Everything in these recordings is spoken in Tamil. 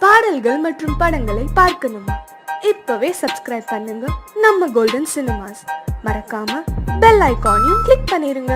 பாடல்கள் மற்றும் படங்களை பார்க்கணுமா? இப்பவே சப்ஸ்கிரைப் பண்ணுங்க நம்ம கோல்டன் சினிமாஸ். மறக்காம பெல் ஐகானையும் கிளிக் பண்ணிருங்க.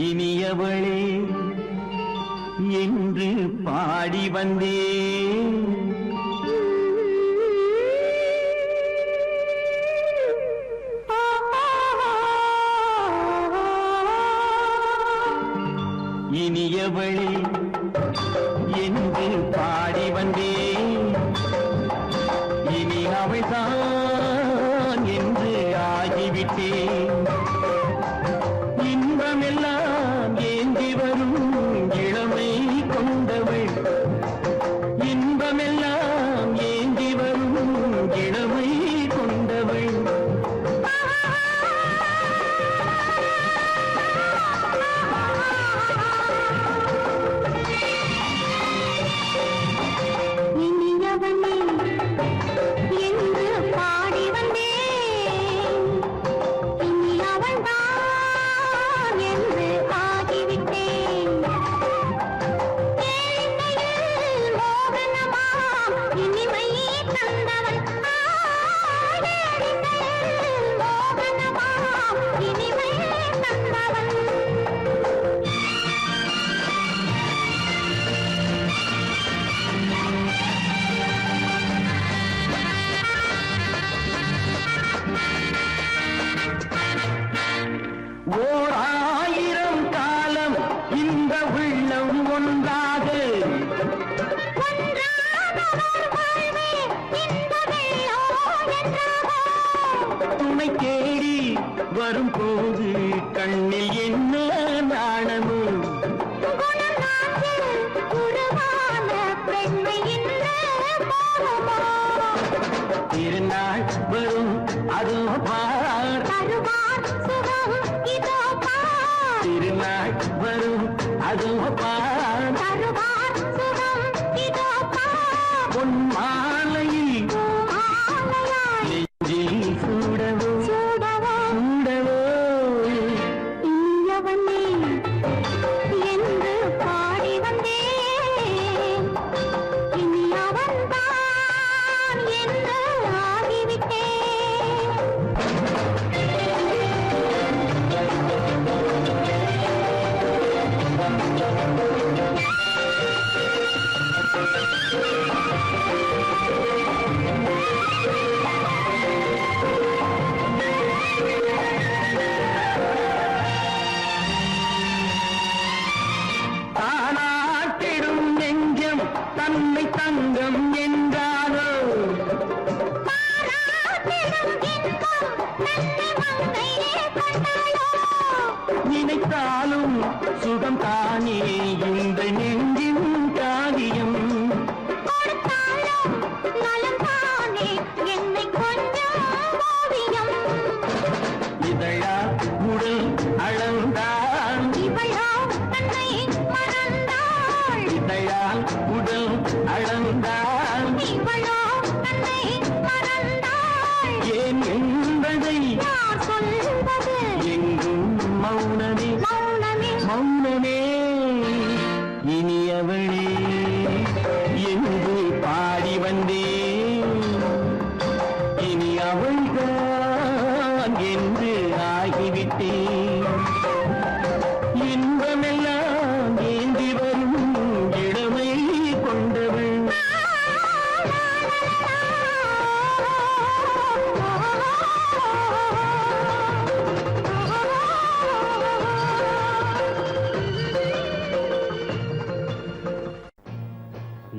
இனியவளே என்று பாடி வந்தேன். இனியவளே என்று பாடி வந்தேன். இனி அவள்தான் என்று ஆகிவிட்டேன். இன்பமெல்லாம் ஏந்தி வரும் இளமை கொண்டவள். இன்பமெல்லாம் ஏந்தி வரும் இளமை கொண்டவள். இனியவனே என்று பாடி வந்தேன். இனி அவள்தான் என்று ஆகிவிட்டேன். ஏழையில் மோகனமாம் இனிமை தந்தவன். ஏழையில் மோகனமாம் இனிமை தந்தவன். ஓர் ஆயிரம் காலம் இந்த உள்ளம் ஒன்றாக துணை தேடி வரும்போது கண்ணில் என்ன நாணமும். திருநாள் வரும் அதோ பார். திருநாள் வரும் அதோ பார். பொன் மாலையில் நெஞ்சில் சூடவோ சூடவோ. இனியவனே என்று பாடி வந்தேன். இனி அவன்தான் என்று ஆகிவிட்டேன். தானாட்டிடும் நெஞ்சம் தன்னை தங்கம் என்றாரோ. நினைத்தாலும் சுகம் தானே இந்த நெஞ்சின் காரியம். இதழா உடல் அளந்தாள். இதழால் உடல் அளந்தாள். ஏன் என்பதை எங்கும் மௌனமே மௌனமே.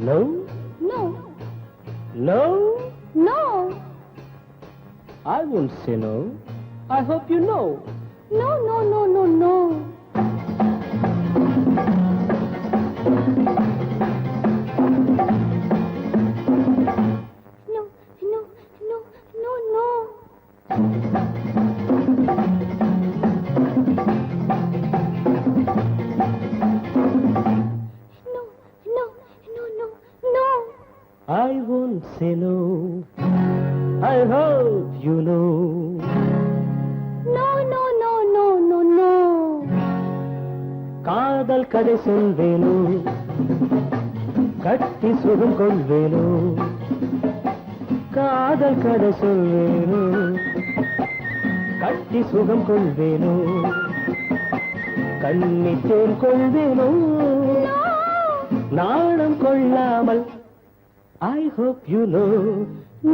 No? No. No? No. I won't say no. I hope you know. No, no, no, no, no. No, no, no, no, no. No, no, no, no, no. I won't say no. I hope you know. No, no, no, no, no, no. காதல் கதை சொல்வேனோ கட்டி சுகம் கொள்வேனோ காதல் கதை சொல்வேனோ கட்டி சுகம் கொள்வேனோ கண்ணித்தேன் கொள்வேனோ நாணம் கொள்ளாமல் I hope you know.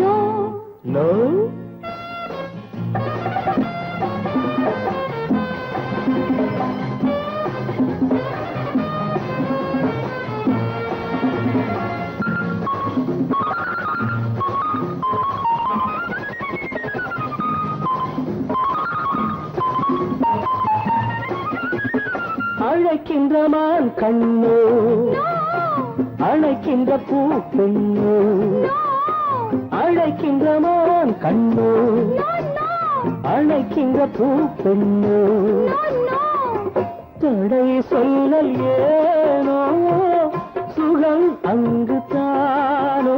No. No? அழைக்கின்ற மான் கண்ணோ அழைக்கின்ற பூ பெண்ணோ அழைக்கின்ற மான் கண்ணோ அழைக்கின்ற பூ பெண்ணோ தடை சொல்லல் ஏனோ சுகம் அங்கு தானோ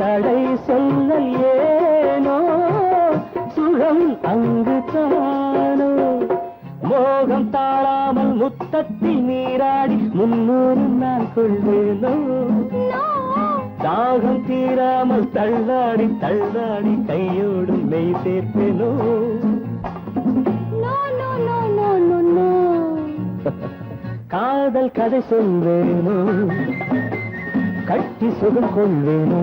தடை சொல்லல் ஏனோ சுகம் அங்கு தானோ மோகம் தாழாமல் முத்தத்தில் நீராடி 300 நாள் கொள்வேனோ தாகம் தீராமல் தள்ளாடி தள்ளாடி கையோடும் மெய் சேர்ப்பேனோ No, no, no, no, no, no. காதல் கதை சொல்வேனோ கட்டி சுகம் கொள்வேனோ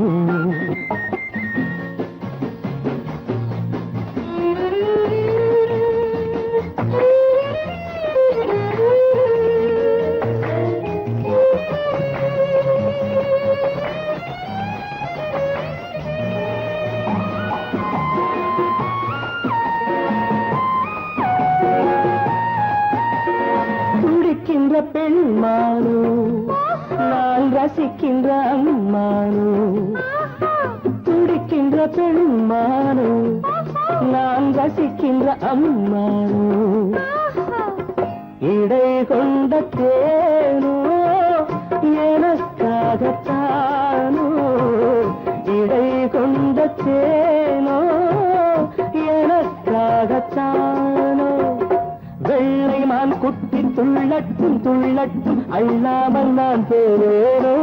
துடிக்கின்ற பெண்மானோ நான் ரசிக்கின்ற அம்மானோ துடிக்கின்ற பெண்மானோ நான் ரசிக்கின்ற அம்மானோ இடை கொண்ட தேனோ எனக்காகத்தானோ இடை கொண்ட தேனோ எனக்காகத்தானோ வெள்ளை மான் குட்டி துள்ளட்டும் துள்ளட்டும் அள்ளாமல் நான் போவேனோ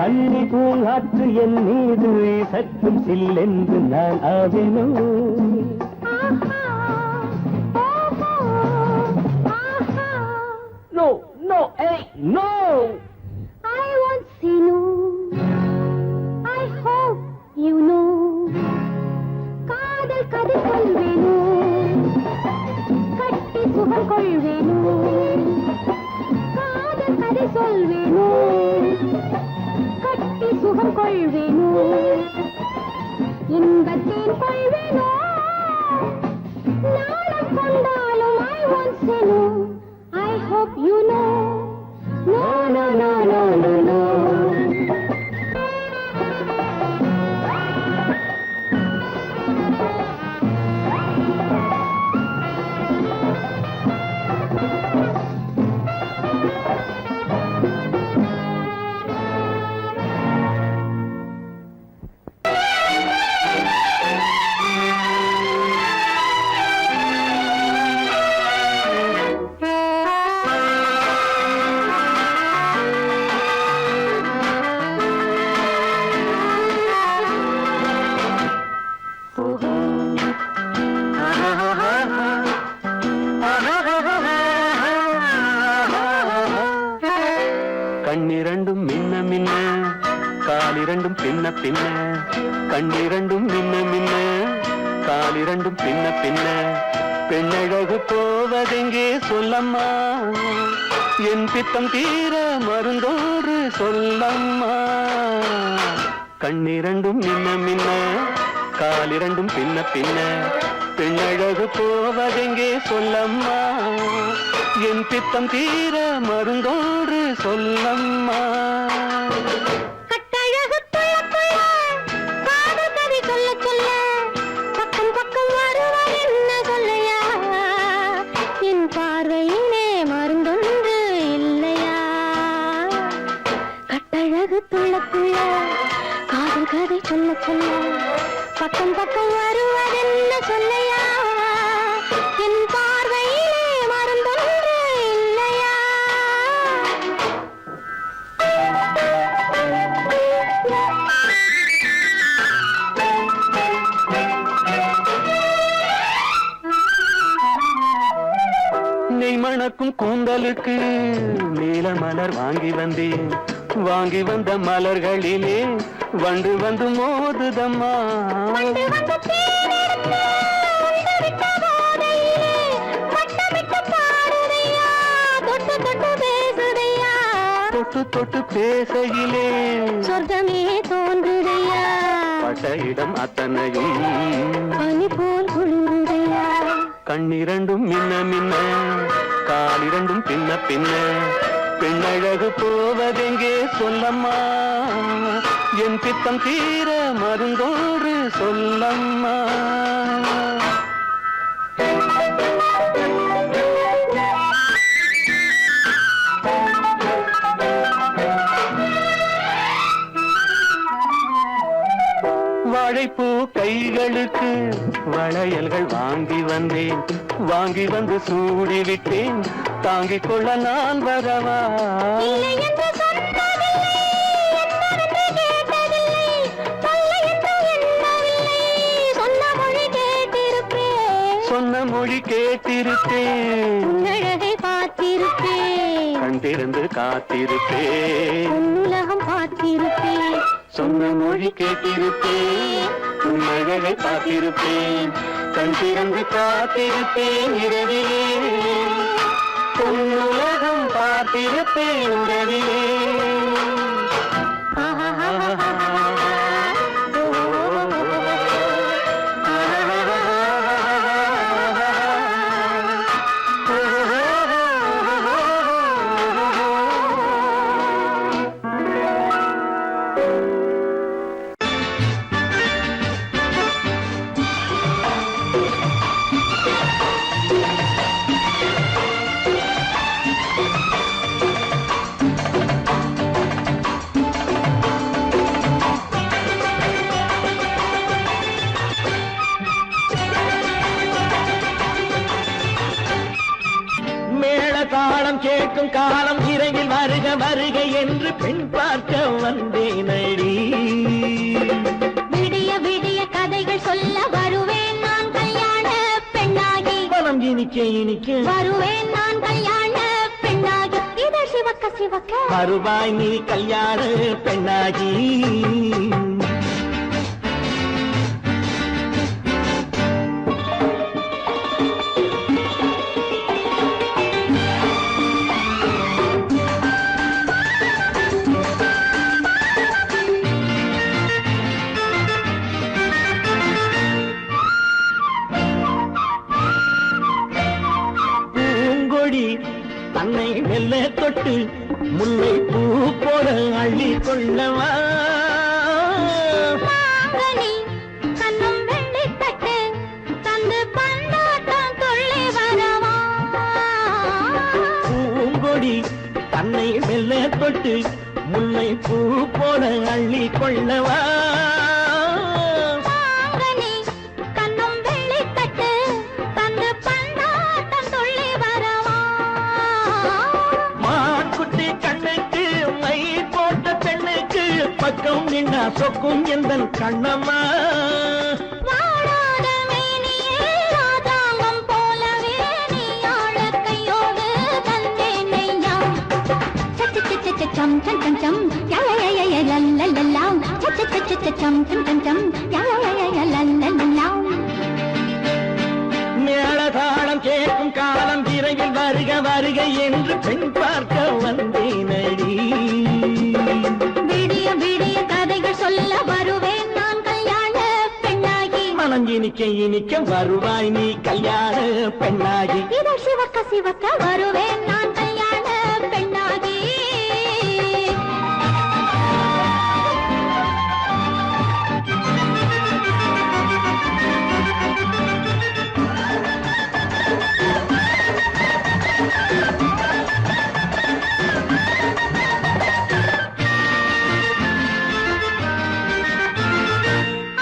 கண்ணி பூங்காற்று என் மீது சற்றும் சில்லென்று நான் ஆவேனோ No, no, hey, no! I won't say no. I hope you know. காதல் கதை சொல்வேனோ கட்டி சுகம் கொள்வேனோ காதல் கதை சொல்வேனோ கட்டி சுகம் கொள்வேனோ இன்பத்தேன் கொள்வேனோ நாளம் கொண்டாலும் I won't say no. I hope you know. No, no, no, no, no, no. கண்ணிரண்டும் மின்ன மின்ன காலிரண்டும் பின்ன பின்ன கண்ணிரண்டும் மின்ன மின்ன காலிரண்டும் பின்ன பின்ன பெண்ணழகு போவதெங்கே சொல்லம்மா என் பித்தம் தீர மருந்தோடு சொல்லம்மா. கண்ணிரண்டும் மின்ன மின்ன காலிரண்டும் பின்ன பின்ன பெண்ணழகு போவதெங்கே சொல்லம்மா. என் பித்தம் தீர மருந்தோடு சொல்லம்மா. கட்டழகு துள்ள துள்ள காதல் கதை சொல்ல சொல்ல பக்கம் பக்கம் வருவார் என்ன சொல்லையா. என் பார்வையிலே மருந்தொன்று இல்லையா. கட்டழகு துள்ள துள்ள காதல் கதை சொல்ல சொல்ல பக்கம் பக்கம் வருவதென்ன சொல்லையா. என் பார்வையிலே மருந்தொன்று இல்லையா. நெய் மணக்கும் கூந்தலுக்கு நீல மலர் வாங்கி வந்தேன். வாங்கி வந்த மலர்களிலே வண்டு வந்து மோதுதம்மா. வண்டு வந்து தேனெடுத்து உண்டு விட்ட போதையிலே வட்டமிட்டு பாடுதையா. தொட்டு தொட்டு பேசுதையா. தொட்டு தொட்டு பேசையிலே சொர்க்கமே தோன்றுதையா. பட்ட இடம் அத்தனையும் பனி போல் குளிருதையா. கண்ணிரண்டும் மின்ன மின்ன காலிரண்டும் பின்ன பின்ன பெண்ணழகு போவதெங்கே சொல்லம்மா. என் பித்தம் தீர மருந்தோடு சொல்லம்மா. வாழைப்பூ கைகளுக்கு வளையல்கள் வாங்கி வந்தேன். வாங்கி வந்து சூடிவிட்டேன். தாங்கிக் கொள்ள நான் வரவா. இல்லை என்று சொன்னதில்லை, என்னவென்று கேட்டதில்லை, தொல்லை என்று எண்ணவில்லை, சொன்ன மொழி கேட்டிருப்பேன். சொன்ன மொழி கேட்டிருப்பேன். உன்னழகை பார்த்திருப்பேன். கண் திறந்து காத்திருப்பேன். உன்னுலகம் பார்த்திருப்பேன். சொன்ன மொழி கேட்டிருப்பேன். உன்னழகை பார்த்திருப்பேன். கண் திறந்து காத்திருப்பேன். இரவிலே உன்னுலகம் பார்த்திருப்பேன். இரவிலே தாளம் கேட்கும் காலம் இறையில் வருக வருக என்று பெண் பார்க்க வந்தேனடி. விடிய விடிய கதைகள் சொல்ல வருவேன் நான் கல்யாண பெண்ணாகி. மனம் இனிக்க இனிக்க வருவேன் நான் கல்யாண பெண்ணாகி. இதழ் சிவக்க சிவக்க வருவாய் நீ கல்யாண பெண்ணாகி. தன்னை மெல்ல தொட்டு முல்லை பூ போல அள்ளி கொள்ளவா. மாங்கனி கண்ணும் வெள்ளி தட்டு தந்து பந்தாட்டம் துள்ளி வரவா. பூங்கொடி தன்னை மெல்ல தொட்டு முல்லை பூ போல அள்ளி கொள்ளவா. மாங்கனி கண்ணும் வெள்ளி தட்டு தந்து பந்தாட்டம் துள்ளி வரவா. மாக்குட்டி கண்ணுக்கு மை போட்ட பெண்ணுக்கு பக்கம் நின்னா சொக்கும் எந்தன் கண்ணம்மா. வாழாத மேனியே ராதாங்கம் போலவே நீ ஆழ கையோடு தந்தேன் நெய்யா. சச்ச சச்ச சச்சம் சம் சம் சம் யய லல்லல்லாம். சச்ச சச்ச சச்சம் சம் சம் சம் யய லல்லல்லாம். மேளதாளம் கேட்கும் காலம் விரைவில் வருக வருக என்று பெண் பார்க்க வந்தேனடி. விடிய விடிய கதைகள் சொல்ல வருவேன் நான் கல்யாண பெண்ணாகி. மனம் இனிக்க இனிக்க வருவாய் நீ கல்யாண பெண்ணாகி. இதழ் சிவக்க சிவக்க வருவேன் நான் கல்யாண பெண்ணாகி.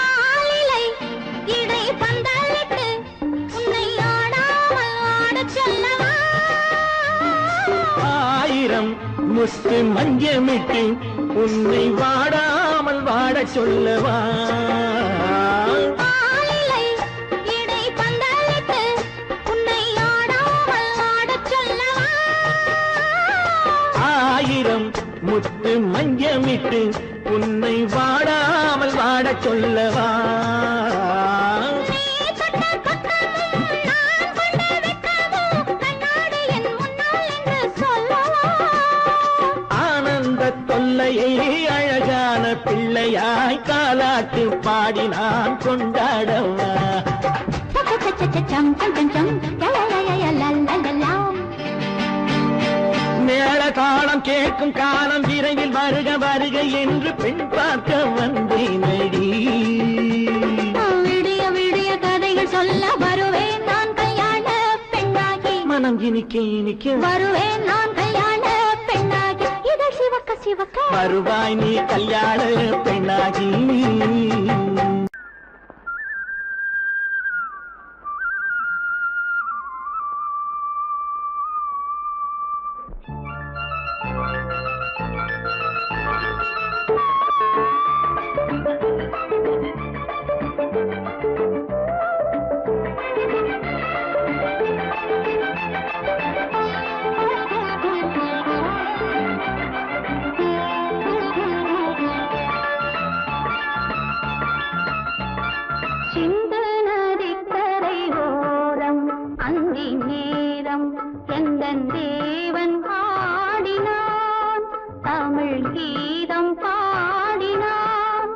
ஆலிலை இடை பந்தலிட்டு உன்னை ஆடாமல் ஆடச் சொல்லவா. ஆயிரம் முத்து மஞ்சமிட்டு உன்னை வாடாமல் வாடச் சொல்லவா. ஆலிலை இடை பந்தலிட்டு உன்னை ஆடாமல் ஆடச் சொல்லவா. ஆயிரம் முத்து மஞ்சமிட்டு உன்னை வாடாமல் வாடச் சொல்லவா. நீ தொட்ட பக்கமும் நான் கொண்ட வெட்கமும் கண்ணாடி என் முன்னால் என்று சொல்லவா. ஆனந்த தொல்லையை அழகான பிள்ளையாய் காலாட்டு பாடி நான் கொண்டாடவா. சம் சம் சம் சம் லலலலலலலலலாம். மேள தாளம் கேட்கும் காலம் விரைவில் வருக வருக என்று பெண் பார்க்க வந்தேனடி. விடிய விடிய கதைகள் சொல்ல வருவேன் நான் கல்யாண பெண்ணாகி. மனம் இனிக்க இனிக்க வருவேன் நான் கல்யாண பெண்ணாகி. இதழ் சிவக்க சிவக்க வருவாய் நீ கல்யாண பெண்ணாகி. சிந்து நதிக்கரை ஓரம் அந்தி நேரம் எந்தன் தேவன் பாடினான். தமிழ் கீதம் பாடினான்.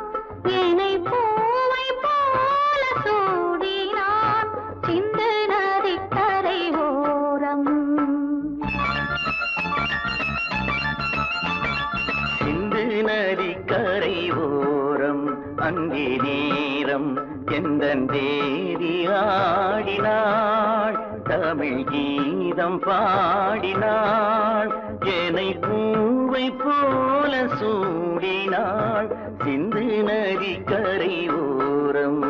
என்னை பூவை போல சூடினான். சிந்து நதிக்கரை ஓரம். சிந்து நதிக்கரை ஓரம் அங்கே நேரம் எந்தன் தேவி ஆடினாள். தமிழ் கீதம் பாடினாள். என்னை பூவை போல சூடினாள். சிந்து நதிக்கரை ஓரம்.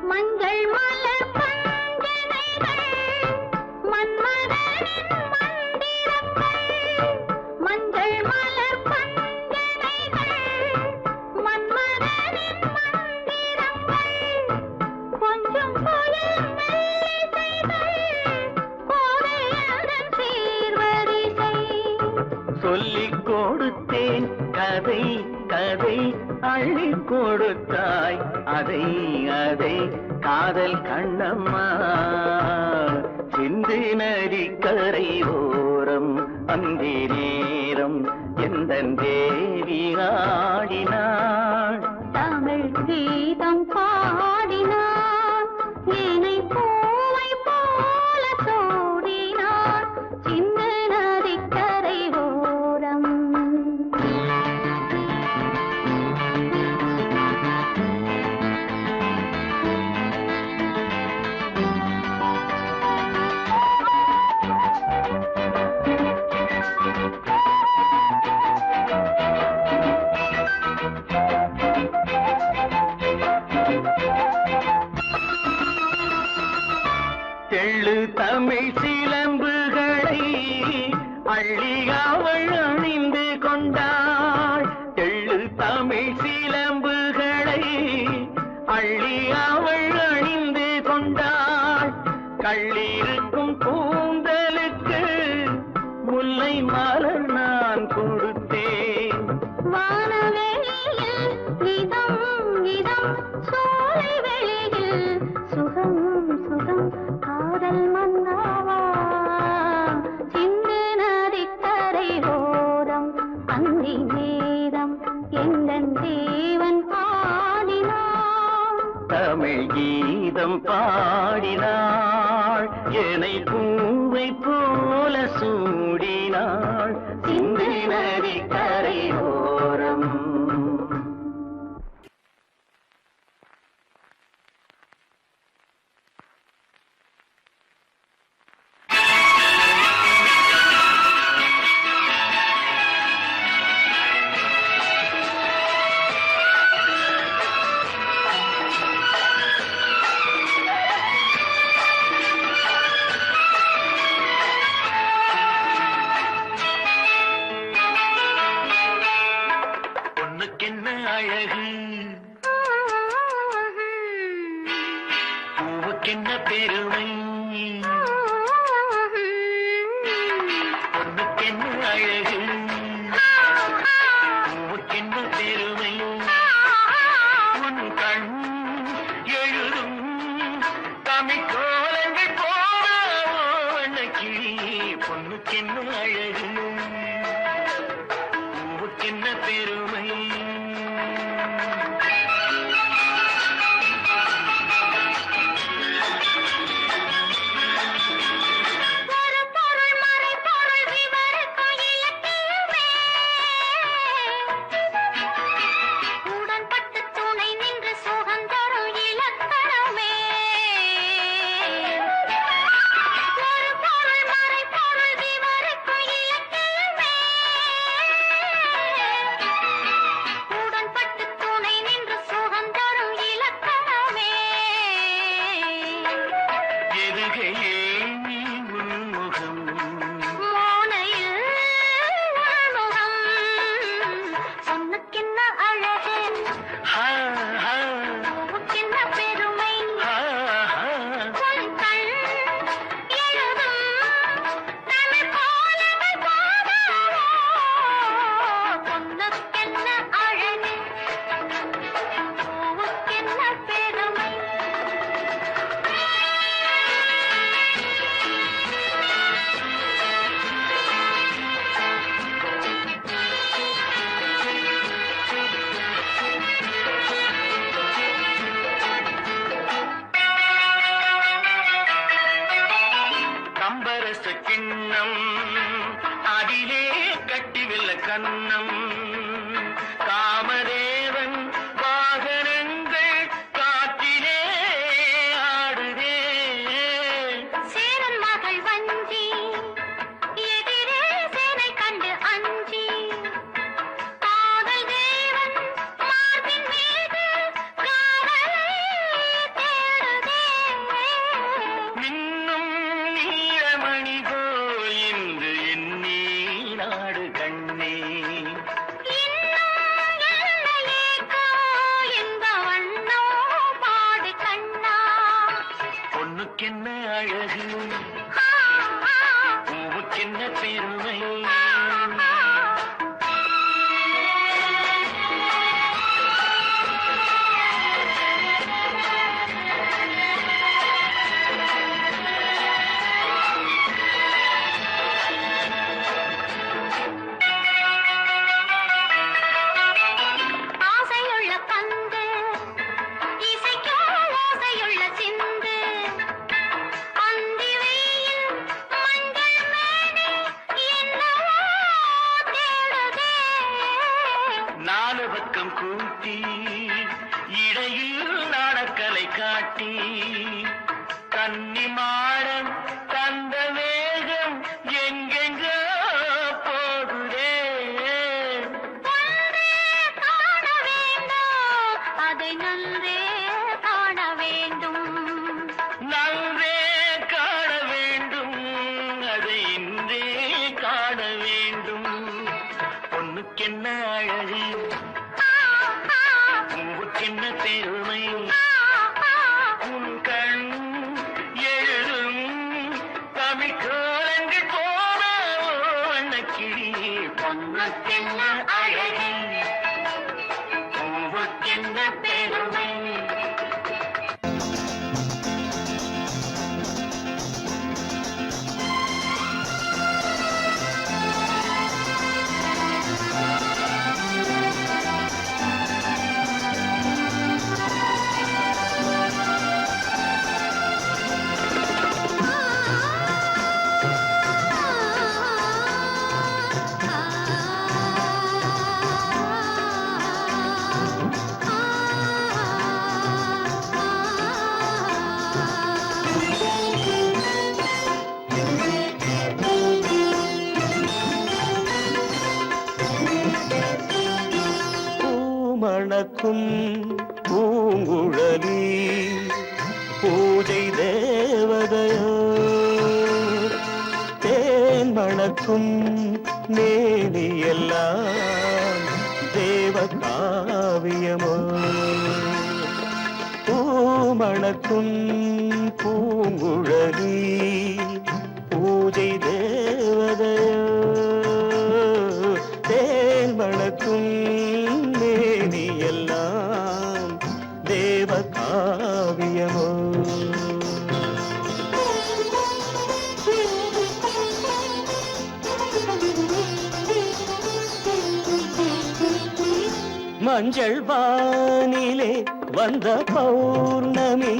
மஞ்சள் மலர் பஞ்சனைகள் மன்மதனின் மந்திரங்கள். மஞ்சள் மலர் பஞ்சனைகள் மன்மதனின் மந்திரங்கள். கொஞ்சம் புயல் மெல்லிசைகள் கோதையதன் சீர்வரிசை. சொல்லிக் கொடுத்தேன் கதை கதை அள்ளிக் கொடுத்தாய் அதை அதை காதல் கண்ணம்மா. சிந்து நதிக்கரை ஓரம் அந்தி நேரம் எந்தன் தேவி ஆடினாள். தமிழ் கீதம் பாடினான். என்னை பூவை போல சூடினான். சிந்து நதிக்கரை ஓரம். தெள்ளு தமிழ் சிலம்புகளை அள்ளி அவள் அணிந்து கொண்டாள். தெள்ளு வானவெளியில் இதம் இதம் சோலை வெளியில் சுகம் சுகம் காதல் மன்னாவா சிந்து நதிக்கரை ஓரம் அந்தி நேரம் எங்கள் தேவன் பாடினான் தமிழ் கீதம் பாடினாள் என்னை பூவை போல சூடினாள் சிந்து நதி கரையோரம். அழகு பூவுக்கென்ன பெருமை பொண்ணுக்கென்ன அழகு பூவுக்கென்ன பெருமை உன் கண் எழுதும் தமிழ் கோலங்கள் போவனக்கு பொண்ணுக்கென்ன அழகு பூவுக்கென்ன பெருமை. கிண்ணம் அதிலே கட்டிவில்ல கண்ணம் காமதேவன் வாகனங்கள் காற்றிலே ஆடுதே சேரன் மகள் வஞ்சி எதிரே சேனை கண்டு அஞ்சி காதல் தேவன் மார்பின் மீது காவலை தேடுதே மின்னும் நீலமணி போல் இன்று எண்ணி நாடு கண்ணே இன்னும் எல்லையேக்கோ இந்த வண்ணோ பாடு கண்ணா பொண்ணுக்கென்ன அழகு ஆ, ஆ, பூவுக்கென்ன பெருமை ஆசையுள்ள பந்து இசைக்கோ ஓசையுள்ள சிந்து அந்தி வெயில் மஞ்சள் மேனி என்னவோ தேடுதே நாலு பக்கம் கூட்டி இடையில் நாடக்கலை காட்டி கன்னி மாடம் தந்த வேகம் எங்கெங்கோ போகுதே ஒன்றே காண வேண்டும் அதை நன்றே காண வேண்டும் நன்றே காண வேண்டும் அதை இன்றே காண வேண்டும் பொண்ணுக்கென்ன அழகு ஆ, ஆ, பூவுக்கென்ன பெருமை ஆ, ஆ. உன் கண் எழுதும் மணக்கும் பூங்குழலி பூஜை தேவதையோ தேன் மணக்கும் மேனியெல்லாம் தேவ காவியமோ பூமணக்கும் பூங்குழலி பூஜை தேவதையோ தேன் மணக்கும் மேனியெல்லாம் தேவ காவியமோ மஞ்சள் வானிலே வந்த பௌர்ணமி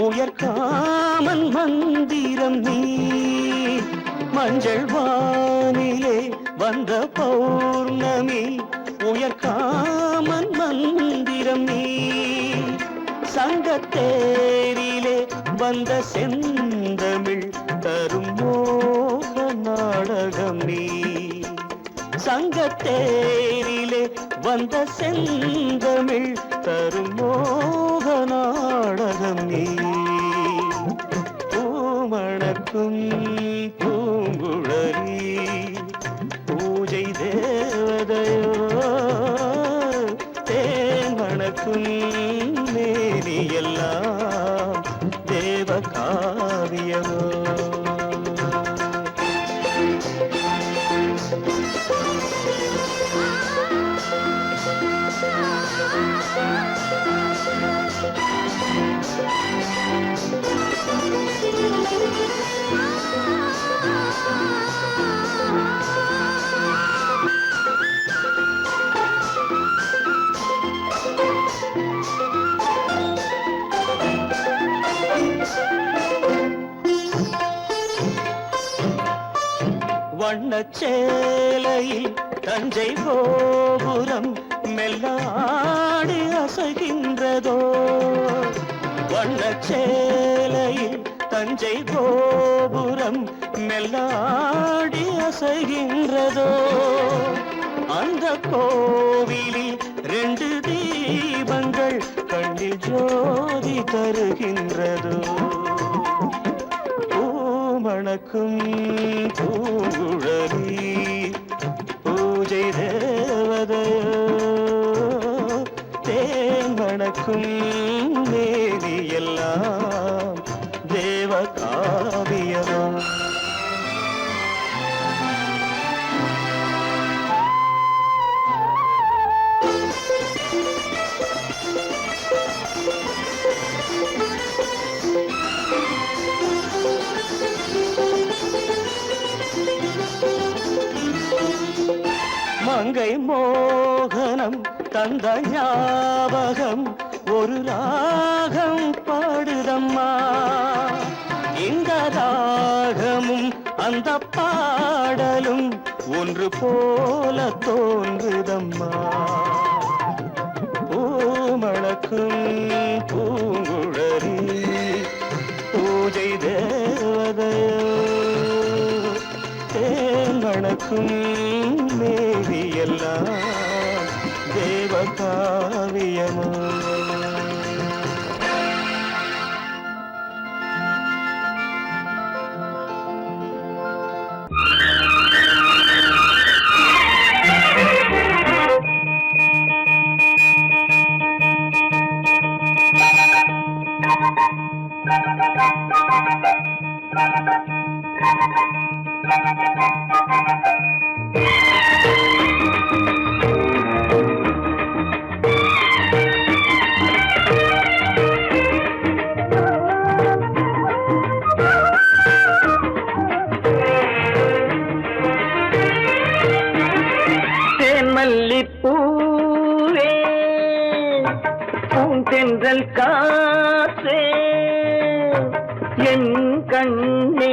உயர்காமன் மந்திரம் நீ மஞ்சள் வானிலே வந்த பௌர்ணமி உயர்காமன் மந்திரம் நீ சங்கத்தேரிலே வந்த செந்தமிழ் தரும் மோக நாடகம் நீ சங்கத்தேரிலே வந்த செந்தமிழ் தரும் மோக நாடகம் நீ பூமணக்கும் பூங்குழலி பூஜை தேவதையோ தேன் மணக்கும் மேனியெல்லாம் தேவ காவியமோ வண்ணச்சேலையில் தஞ்சை கோபுரம் மெல்லாடி அசைகின்றதோ வண்ணச்சேலையில் தஞ்சை கோபுரம் மெல்லாடி அசைகின்றதோ அந்த கோவிலில் 2 தீபங்கள் கண்ணில் ஜோதி தருகின்றதோ மணக்கும் பூங்குழலி பூஜை தேவதையோ தேன் மணக்கும் மேனியெல்லாம் தேவ காவியமோ மங்கை மோகனம் தந்த ஞாபகம் ஒரு ராகம் பாடுதம்மா இந்த ராகமும் அந்த பாடலும் ஒன்று போல தோன்றுதம்மா பூமணக்கும் பூங்குழலி பூஜை தேவதையோ தேன் மணக்கும் மேவியெல்லாம் தேவ காவியமோ மல்லிப்பூவே பூந்தென்றல் காற்றே என் கண்ணே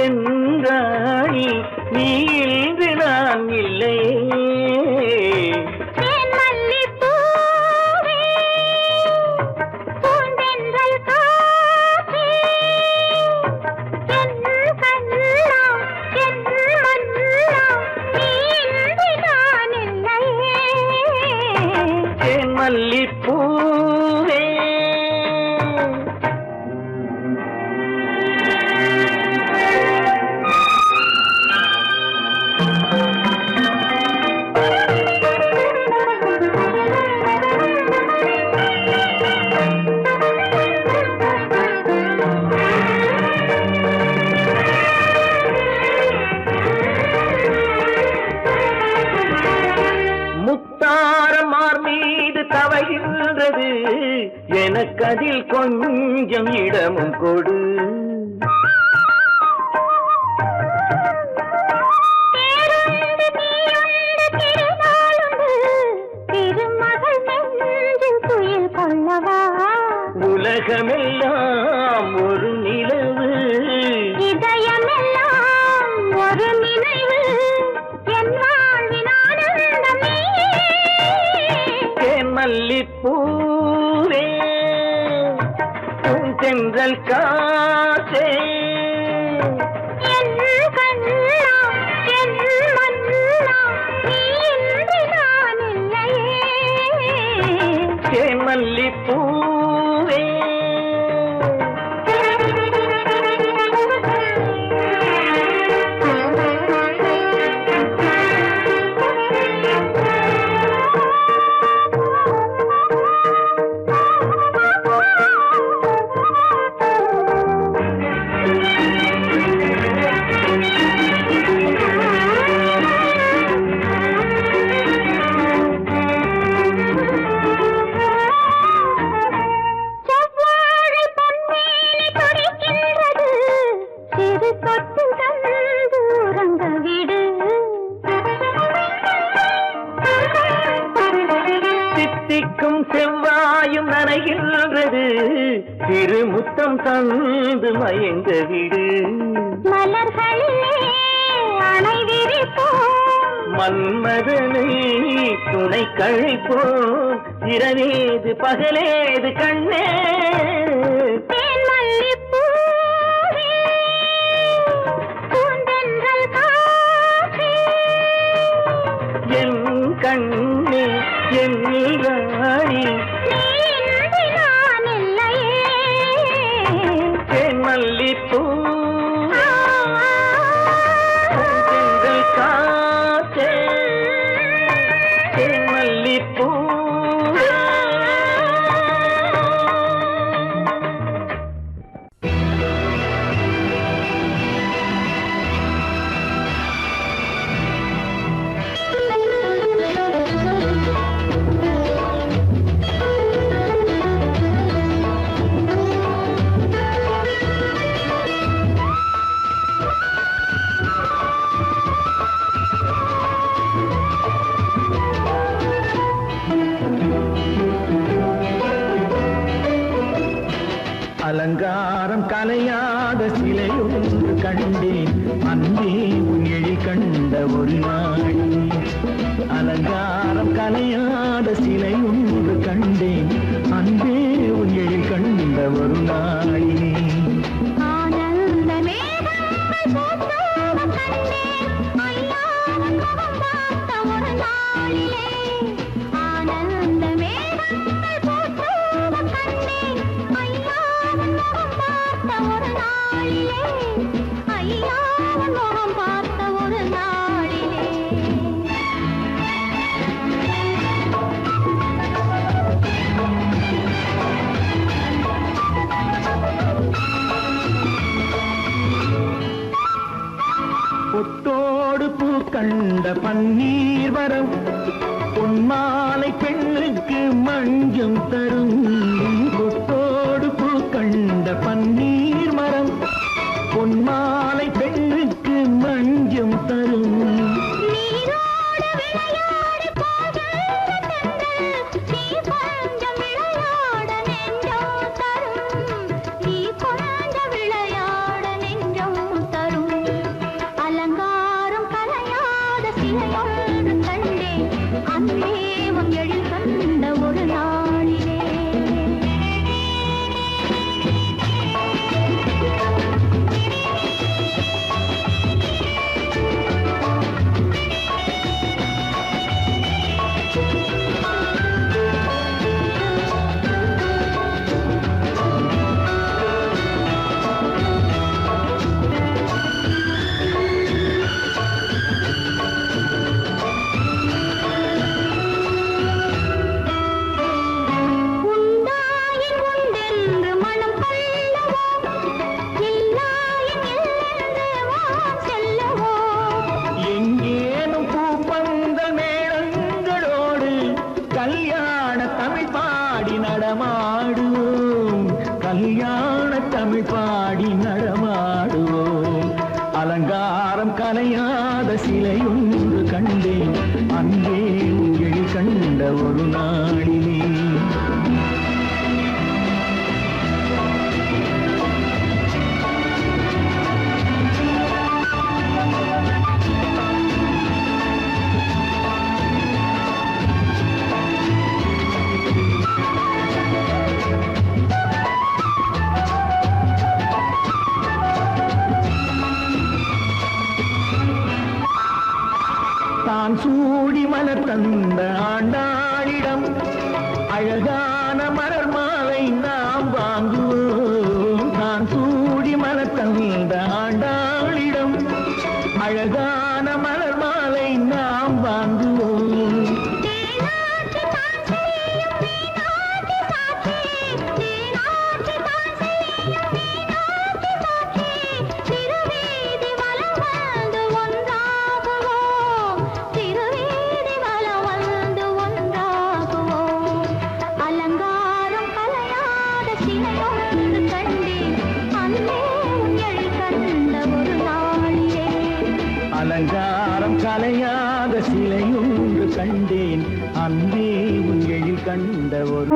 என் ராணி நீ இன்று நான் இல்லை மல்லிப்பூவே தவகின்றது எனக்கதில் கொஞ்சம் இடமும் கொடு உலகமெல்லாம் ஒரு நிலவு இதயமெல்லாம் ஒரு நினைவு என் வாழ்வின் ஆனந்தமே மல்லிப்பூவே தென்றல் காற்றே என் கண்ணா என் மன்னா நீ இன்றி நான் இல்லையே மல்லிப்பூவே செவ்வாயும் நனைகின்றது திருமுத்தம் தந்து மயங்க விடு மலர்களிலே அணை விரிப்போம் மன்மதனை துணை கழிப்போம் இரவேது பகலேது கண்ணே என் கண்ணே என் ராணி மல்லிப்பூ காற்றே மல்லிப்பூ அலங்காரம் கலையாத சிலையொன்று கண்டேன் அன்பே உன் எழில் கண்ட ஒரு நாள் அலங்காரம் கலையாத சிலையொன்று கண்டேன் அன்பே உன் எழில் கண்ட ஒரு நாளினே பொட்டோடு பூ கண்ட பன்னீர் வரம் பொன்மாலை பெண்ணுக்கு மஞ்சம் தரும் பொட்டோடு பூ கண்ட பன்னீர் மரம் பொன்மாலை பெண்ணுக்கு மஞ்சம் தரும் அன்பே உன் எழில் கண்ட ஒரு நாளிலே கல்யாண தமிழ் பாடி நடமாடுவோம், கல்யாண தமிழ் பாடி நடமாடுவோம். அலங்காரம் கலையாத சிலையொன்று கண்டேன், அன்பே உங்கள் கண்ட ஒரு நாளிலே. தான் சூடி மலர் தந்த ஆண்டாளிடம் அழகான மலர் மாலை நாம் வாங்குவோம். தான் சூடி மலர் தந்த ஆண்டாளிடம் அழகான மலர் மாலை நாம் வாங்குவோம். அலங்காரம் கலையாத சிலையொன்று கண்டேன், அன்பே உங்களில் கண்ட ஒரு.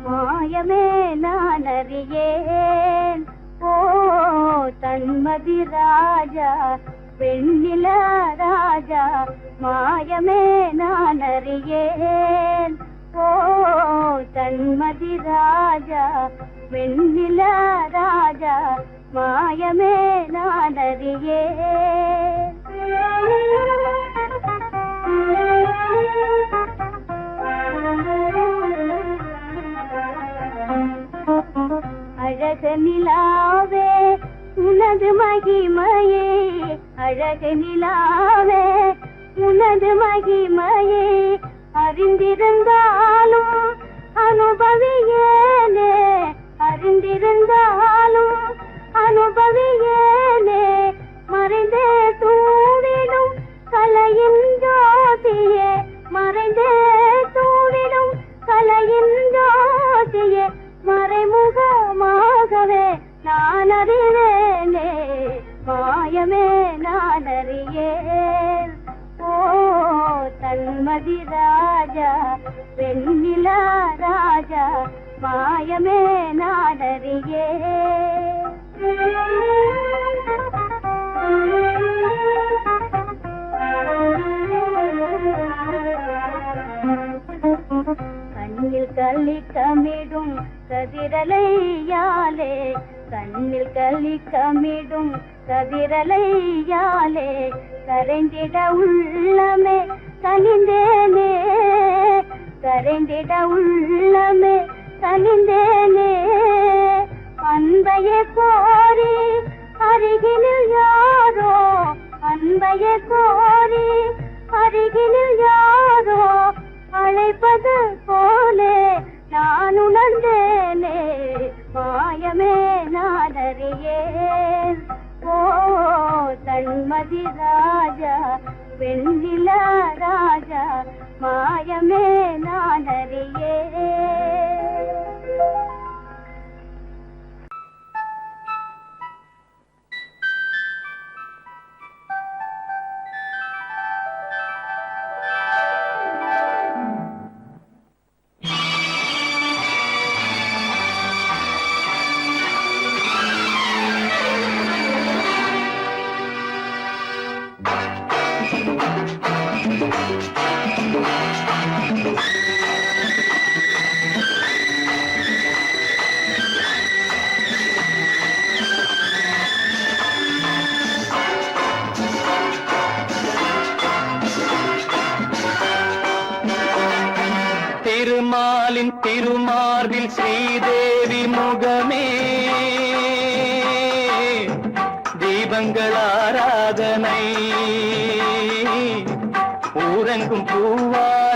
மாயமே நான் அறியேன், ஓ தன்மதி ராஜா பெண்ணில ராஜா. மாயமே நான் அறியேன், ஓ தன்மதி ராஜா பெண்ணில ராஜா. மாயமே நான் அறியேன். அழகு நிலாவே உனது மகிமையே, அழகு நிலாவே உனது மகிமையே. அறிந்திருந்தாலும் அனுபவியேனே, அறிந்திருந்தாலும் அனுபவியேனே. மறைந்தே தூவிடும் கலையின் ஜோதியே, மறைந்தே தூவிடும் கலையின் ஜோதியே. மறைமுகமாகவே நான் அறிவேனே, மாயமே நான் அறியேன், ஓ தன்மதி ராஜா பெண்ணில ராஜா. மாயமே நான் அறியேன். கண்ணில் கலிக்கமிடும் கதிரலையாலே, கண்ணில் கலிக்கமிடும் கதிரலையாலே. கரைந்திட உள்ளமே கனிந்தேனே, கரைந்திட உள்ளமே கனிந்தேனே. அன்பையே கோரி அருகினில் யாரோ, அன்பையே கோரி அருகினில் யாரோ. அழைப்பது போலே நான் உணர்ந்தேனே, மாயமே நான் அறியேன், ஓ தன்மதி ராஜா பெண்ணில ராஜா. மாயமே நான் அறியேன். திருமாலின் திருமார்பில் ஸ்ரீதேவி முகமே, தீபங்கள் ஆராதனை. ஊரெங்கும் பூவாய்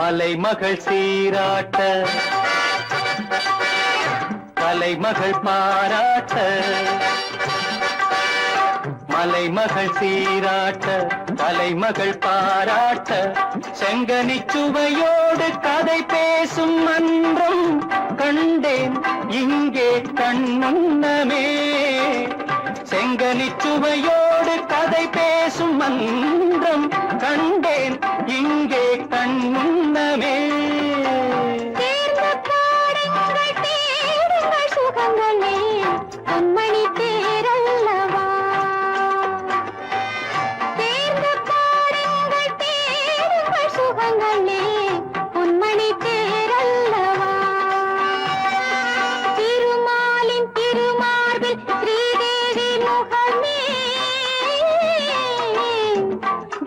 மலைமகள் சீராட்ட கலைமகள் பாராட்ட மலைமகள் சீராட்ட கலைமகள் பாராட்ட செங்கனி சுவையோடு கதை பேசும் மன்றம் கண்டேன் இங்கே கண்முன்னமே செங்கனி சுவையோடு கதை பேசும் மன்றம் கண்டேன் இங்கே கண்முன்னமே சுகங்களே பொன்மணி தேரல்லவா தேர்ந்து பாடுங்கள் தேடுங்கள் சுகங்களே பொன்மணி தேரல்லவா திருமாலின் திருமார்பில் ஸ்ரீதேவி முகமே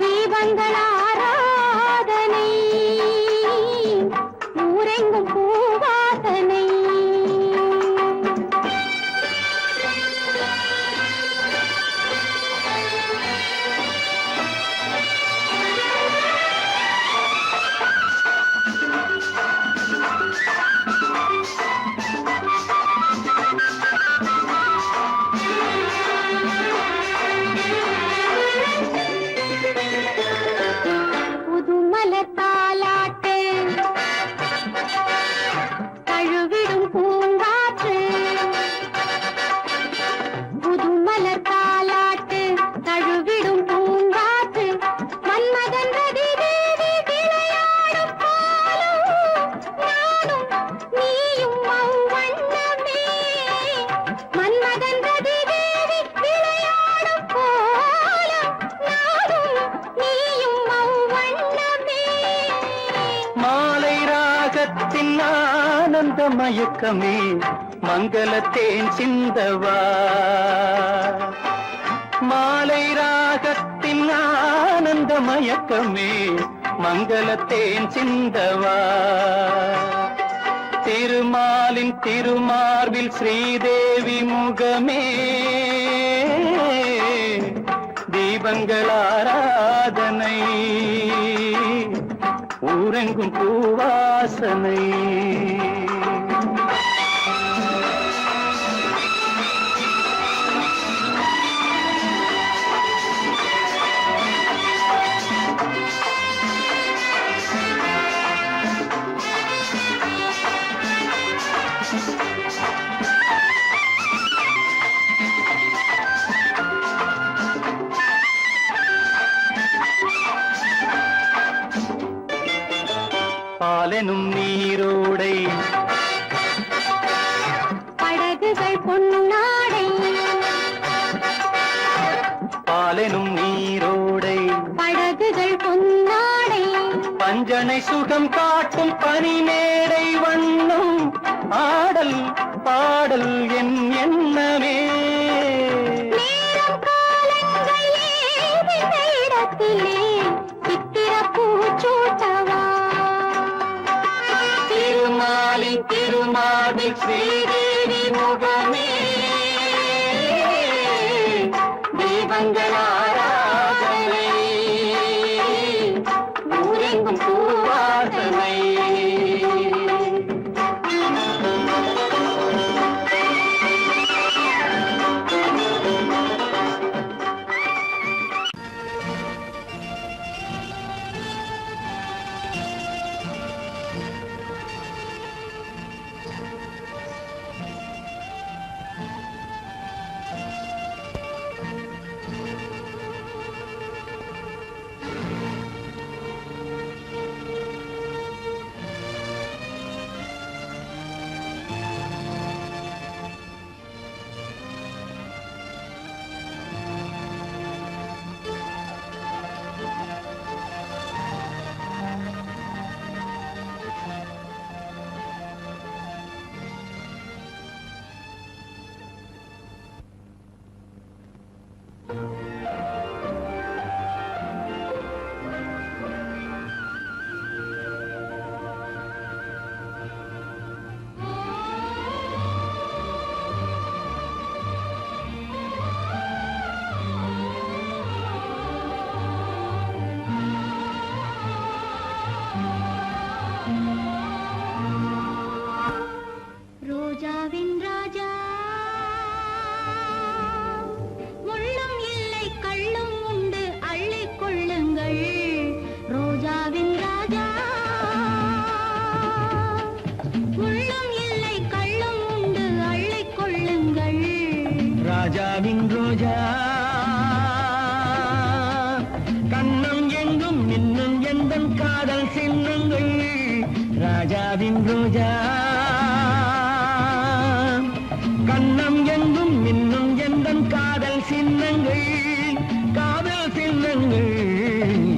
தீபங்கள் ஆராதனை ஊரெங்கும் பூவாசனை புதுமலர் தாலாட்டு தழுவிடும் பூங்காற்று புதுமலர் தாலாட்டு தழுவிடும் பூங்காற்று மன்மதன் ரதி தேவி விளையாடும் பாலும் நானும் நீயும் அவ்வண்ணமே மன்மதன் ரதி தேவி விளையாடும் பாலும் நானும் நீயும் அவ்வண்ணமே மாலை ராகத்தின் ஆனந்த மயக்கமே மங்களத்தேன் சிந்தவா மாலை ராகத்தின் ஆனந்த மயக்கமே மங்களத்தேன் சிந்தவா திருமாலின் திருமார்பில் ஸ்ரீதேவி முகமே தீபங்கள் ஆராதனை ஊரெங்கும் பூவாசனை பாலெனும் நீரோடை படகுகள் பொன்னாடை பாலெனும் நீரோடை படகுகள் பொன்னாடை பஞ்சனை சுகம் காட்டும் பனிமேடை வண்ணம் ஆடல் பாடல் என் எண்ணமே நேரம் காலங்கள் ஏதின இடத்திலே சித்திர பூச்சூட்டவா திருமாலின் திருமாலில் ஸ்ரீதேவி முகமே தீபங்கள் ஆராதனை ஊரெங்கும் பூவாசனை ராஜாவின் ரோஜா கண்ணம் எங்கும் இன்னும் எந்தன் காதல் சின்னங்கள்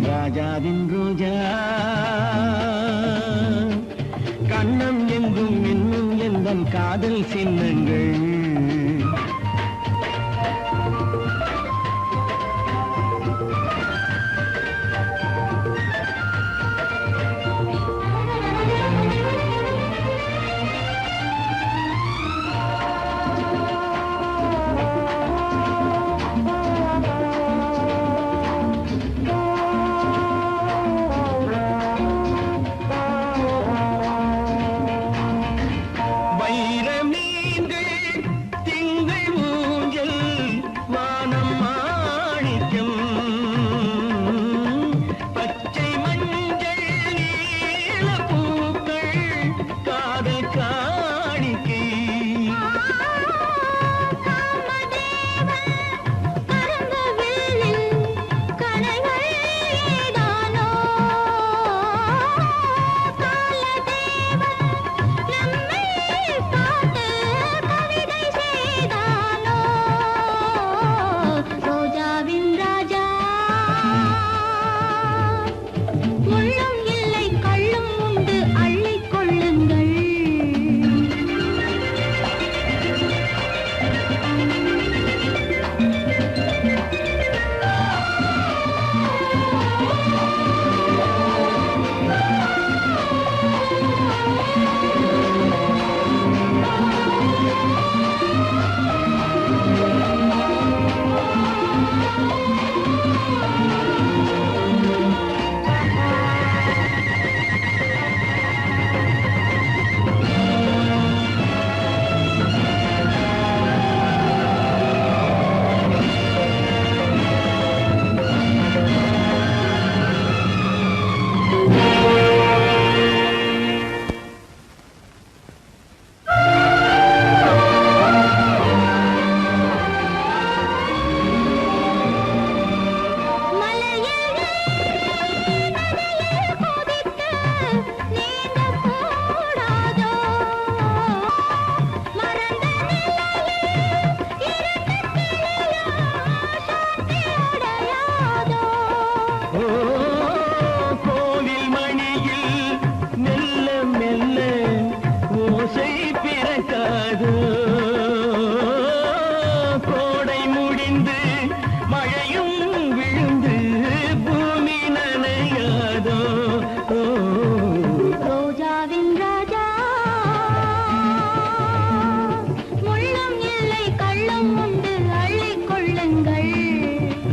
ராஜாவின் ரோஜா கண்ணம் எங்கும் இன்னும் எந்தன் காதல் சின்னங்கள்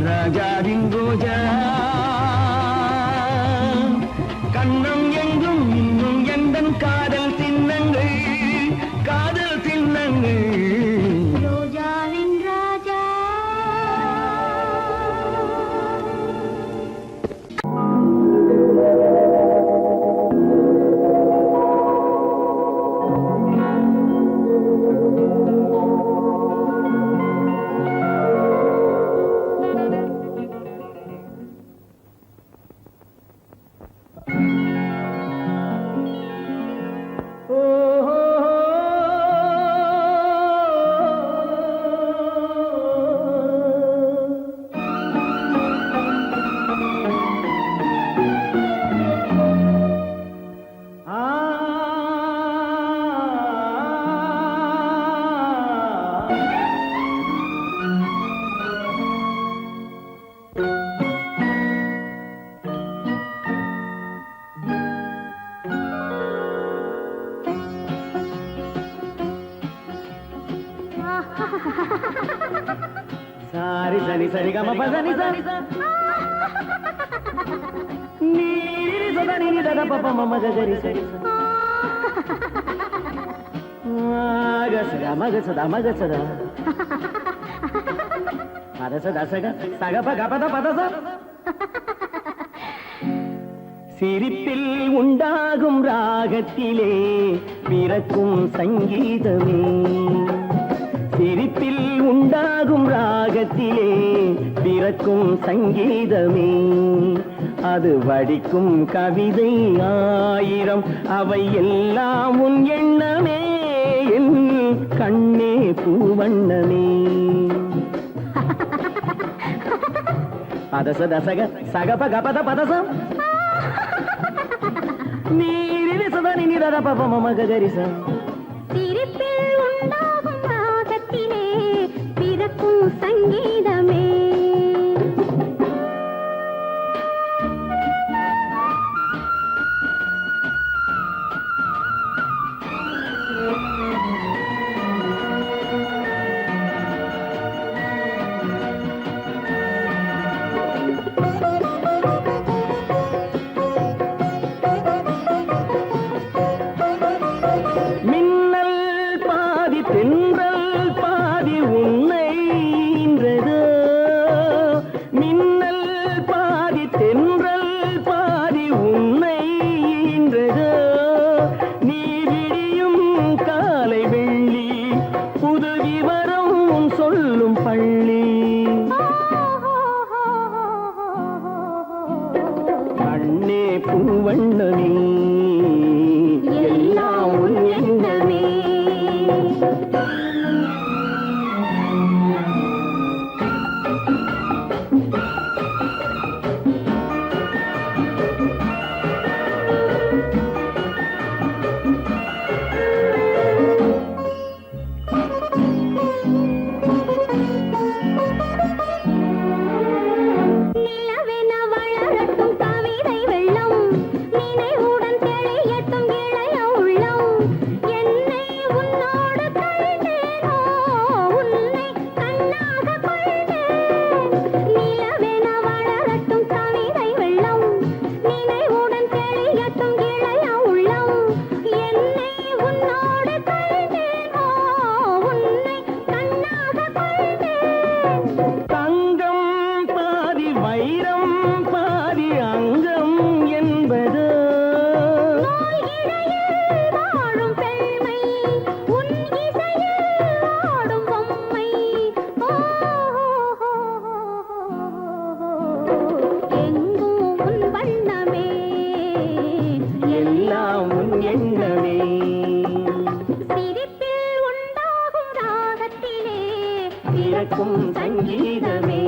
ராஜாவின் ரோஜா கண்ணம் எங்கும் இன்னும் எந்தன் காதல் சின்னங்கள் ரோஜாவின் ராஜா சாரி சரி சரி கம பசனி சரி நீரி சதனி தத பப மம கரி சரி மகசத சக பக பத பதச சிரிப்பில் உண்டாகும் ராகத்திலே பிறக்கும் சங்கீதமே சிரிப்பில் உண்டாகும் ராகத்திலே பிறக்கும் சங்கீதமே அது வடிக்கும் கவிதை ஆயிரம் அவை எல்லாம் உன் எண்ணமே என் கண்ணே பூவண்ணமே அதச தசக சகப கபத பதசம் நீரில் சதனி நிரத பபம மகரிசம் சிரிப்பில் உண்டாகும் ராகத்திலே பிறக்கும் சங்கீதமே பூவண்ணமே எல்லாம் உன் எண்ணமே சங்கீதமே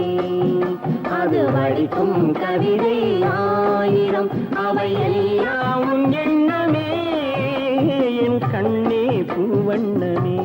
அது வடிக்கும் கவிதை ஆயிரம் அவை எல்லாம் உன் எண்ணமே என் கண்ணே பூவண்ணமே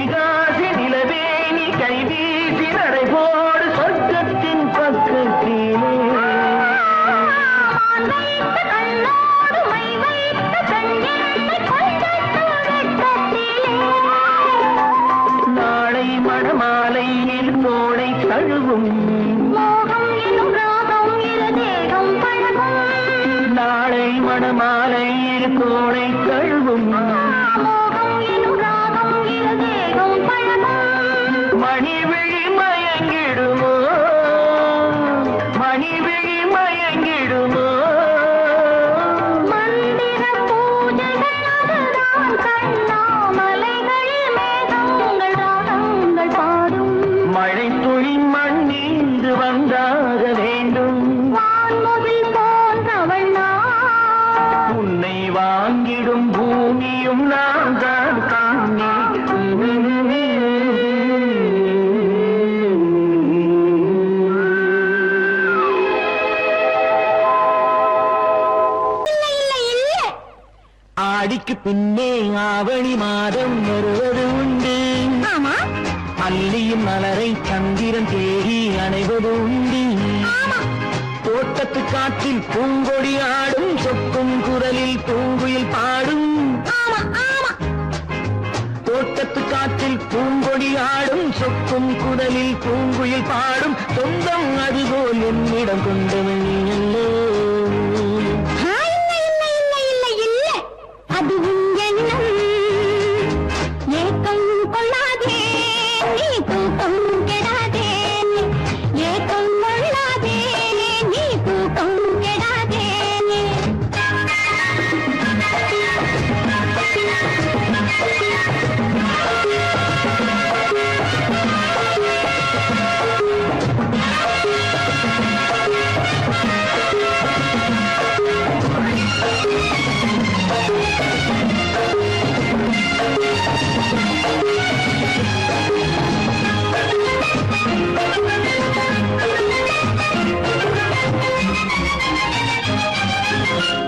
வைகாசி நிலவே நீ கைவீசி நடைபோடு சொர்க்கத்தின் பக்கத்திலே நாளை மணமாலையில் தோளை தழுவும் நாளை மணமாலையில் தோளை தழுவும் மணிவிழி மயங்கிடுமோ மணிவிழி மயங்கிடுமோ மந்திர பூஜைகள் கண்ணாமலைகளில் மேகங்கள் ராகங்கள் பாடும் மழை துளி மண்ணீந்து வந்தாக வேண்டும் வான்முகில் போன்றவள் நான் உன்னை வாங்கிடும் பூமியும் நான் தான் காணே ஆடிக்கு பின்னே ஆவணி மாதம் வருவது உண்டு ஆமா அல்லியும் மலரை சந்திரன் தேடி அணைவது உண்டு தோட்டத்து காற்றில் பூங்கொடி ஆடும் சொக்கும் குரலில் பூங்குயில் பாடும் ஆமா ஆமா தோட்டத்து காற்றில் பூங்கொடி ஆடும் சொக்கும் குரலில் பூங்குயில் பாடும் சொந்தம் அதுபோல் என்னிடம் கொண்டவள் நீ அல்லோ அது உன் எண்ணம் ஏக்கம் கொள்ளாதே நீ தூக்கம் கெடாதே ஏக்கம் கொள்ளாதே நீ தூக்கம் கெடாதே